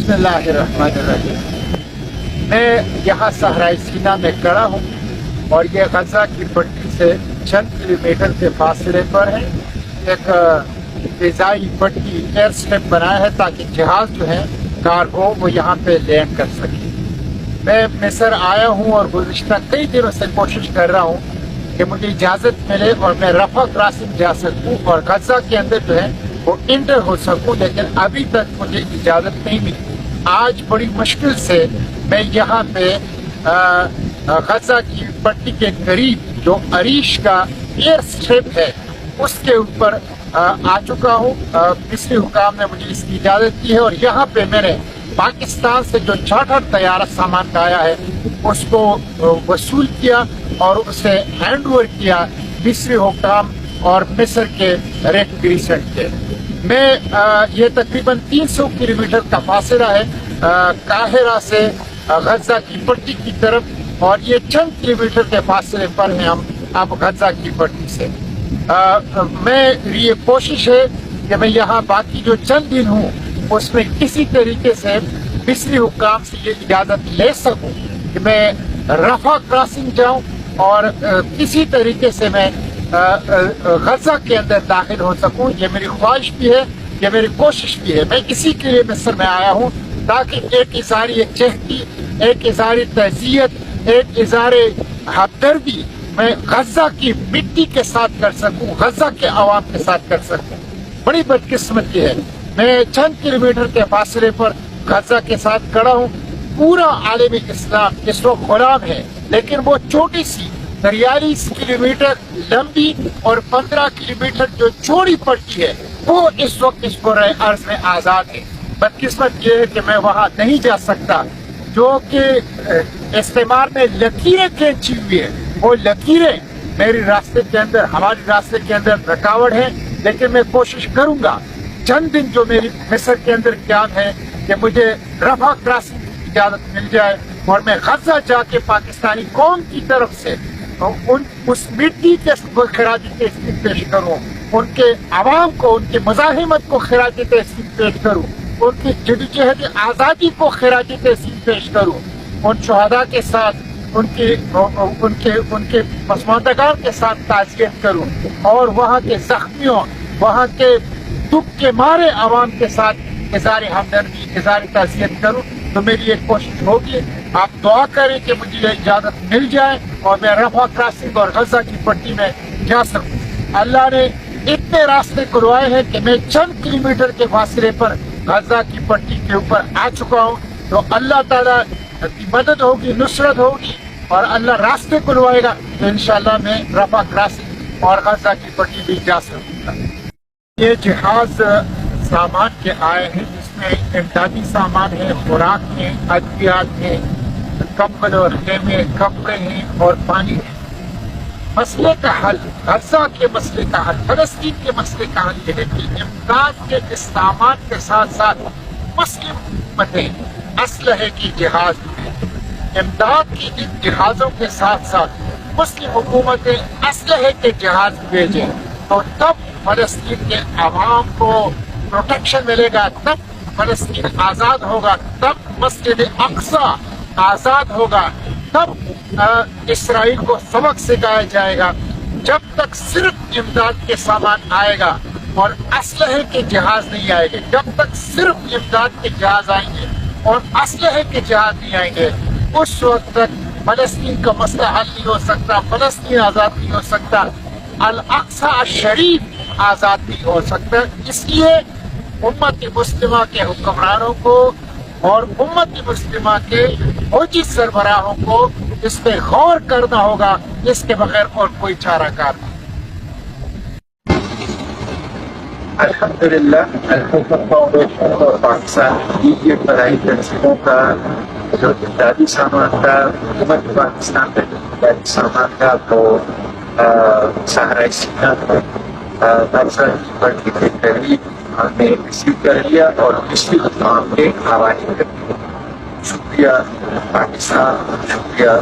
बिस्मिल्लाहिर्रहमानिर्रहीम। मैं यहाँ सहराई सीना में खड़ा हूँ और ये गजा की पट्टी से चंद किलोमीटर के फासले पर है। एक फिजाई पट्टी एयर स्ट्रिप बनाया है ताकि जहाज जो है कार्गो वो यहाँ पे लैंड कर सके। मैं मिस्र आया हूँ और गुज़िश्ता कई दिनों से कोशिश कर रहा हूँ कि मुझे इजाज़त मिले और मैं रफा क्रॉसिंग जा सकूँ और गजा के अंदर जो है वो इंटर हो सकूँ, लेकिन अभी तक मुझे इजाज़त नहीं मिली। आज बड़ी मुश्किल से मैं यहाँ पे गजा की पट्टी के करीब जो अरीश का एयर स्ट्रिप है उसके ऊपर आ चुका हूँ। मिस्री हुकाम ने मुझे इसकी इजाज़त दी है और यहाँ पे मैंने पाकिस्तान से जो चार्टर तैयारा सामान का आया है उसको वसूल किया और उसे हैंड ओवर किया मिस्री हुकाम और मिस्र के रेड क्रिसेंट के। मैं ये तकरीबन 300 किलोमीटर का फासला है काहिरा से गजा की पट्टी की तरफ, और ये चंद किलोमीटर के फासले पर हैं हम अब गजा की पट्टी से। मेरी ये कोशिश है कि मैं यहाँ बाकी जो चंद दिन हूँ उसमें किसी तरीके से मिस्री हुकाम से ये इजाज़त ले सकूँ कि मैं रफा क्रॉसिंग जाऊँ और किसी तरीके से मैं गजा के अंदर दाखिल हो सकूं। ये मेरी ख्वाहिश भी है, ये मेरी कोशिश भी है। मैं इसी के लिए मिस्र में आया हूं ताकि एक इज़हार चहती, एक इज़हार तज़ियत, एक इज़हार हमदर्दी मैं गजा की मिट्टी के साथ कर सकूं, गजा के अवाम के साथ कर सकूं। बड़ी बदकिस्मती है, मैं चंद किलोमीटर के फासले पर गजा के साथ खड़ा हूँ। पूरा आलम इस्लाम इस वक्त गुलाम है, लेकिन वो छोटी सी 43 किलोमीटर लंबी और 15 किलोमीटर जो चौड़ी पट्टी है वो इस वक्त इस पूरे अर्ज में आजाद है। बदकिस्मत ये है कि मैं वहाँ नहीं जा सकता, जो कि इस्तेमाल में लकीरें खींची हुई है। वो लकीरें मेरे रास्ते के अंदर, हमारे रास्ते के अंदर रुकावट है, लेकिन मैं कोशिश करूंगा चंद दिन जो मेरी मिस्र के अंदर क्या है कि मुझे रफा क्रॉसिंग की इजाजत मिल जाए और मैं गजा जाके पाकिस्तानी कौम की तरफ से उस मिट्टी के खराज तहसीन पेश करूँ, उनके आवाम को, उनकी मज़ाहिमत को खराज तहसीन पेश करूँ, उनकी जदोजहद आज़ादी को खराज तहसीन पेश करूँ, उन शहादा के साथ उनके पसमानदगान के साथ ताज़ियत करूँ और वहाँ के जख्मियों, वहाँ के दुख के मारे आवाम के साथ इज़हार हमदर्दी, इज़हार ताज़ियत करूँ। तो मेरी एक कोशिश होगी, आप दुआ करें कि मुझे ये इजाज़त मिल जाए और मैं रफा क्रॉसिंग और गजा की पट्टी में जा सकूं। अल्लाह ने इतने रास्ते खुलवाए हैं कि मैं चंद किलोमीटर के फासले पर गजा की पट्टी के ऊपर आ चुका हूं। तो अल्लाह ताला की मदद होगी, नुसरत होगी और अल्लाह रास्ते खुलवाएगा तो इंशाअल्लाह मैं रफा क्रॉसिंग और गजा की पट्टी भी जा सकूंगा। ये जहाज सामान के आए हैं, जिसमें इमदादी सामान है, खुराक है, अद्वियात है, कंबल और खेमे, कपड़े हैं और पानी है। मसले का हल, गजा के मसले का हल, फलस्तीन के मसले का हल है कि इमदाद के इस सामान के साथ साथ मुस्लिम हुकूमतें असलहे की जहाज में, इमदाद की इन जहाजों के साथ साथ मुस्लिम हुकूमतें असलहे के जहाज भेजें, तो तब फलस्तीन के अवाम को प्रोटेक्शन मिलेगा, तब फलस्तीन आज़ाद होगा, तब मस्जिद अक्सा आज़ाद होगा, तब इसराइल को सबक सिखाया जाएगा। जब तक सिर्फ इमदाद के सामान आएगा और असलहे के जहाज नहीं आएंगे, जब तक सिर्फ इमदाद के जहाज आएंगे और असलहे के जहाज नहीं आएंगे, उस वक्त तक फलस्तीन का मसला हल नहीं हो सकता, फलस्तीन आज़ाद नहीं हो सकता, अल अक्सा शरीफ आज़ाद नहीं हो सकता। इसलिए उम्मत मुस्लिमा के हुक्मरानों को और उम्मत मुस्लिमा के फौजी सरबराहों को इस पे गौर करना होगा, इसके बगैर और कोई चाराकार नहीं। अल्हम्दुलिल्लाह, फाउंडेशन और पाकिस्तान की ये बड़ाई तंजीमों का जो इमदादी सामान था, हुकूमत पाकिस्तान का इमदादी सामान था, तो सहराई सीना गजा की पट्टी के करीब हमने रिसीव कर लिया और मिस्री हुकाम के हवाले कर दिया। शुक्रिया पाकिस्तान, शुक्रिया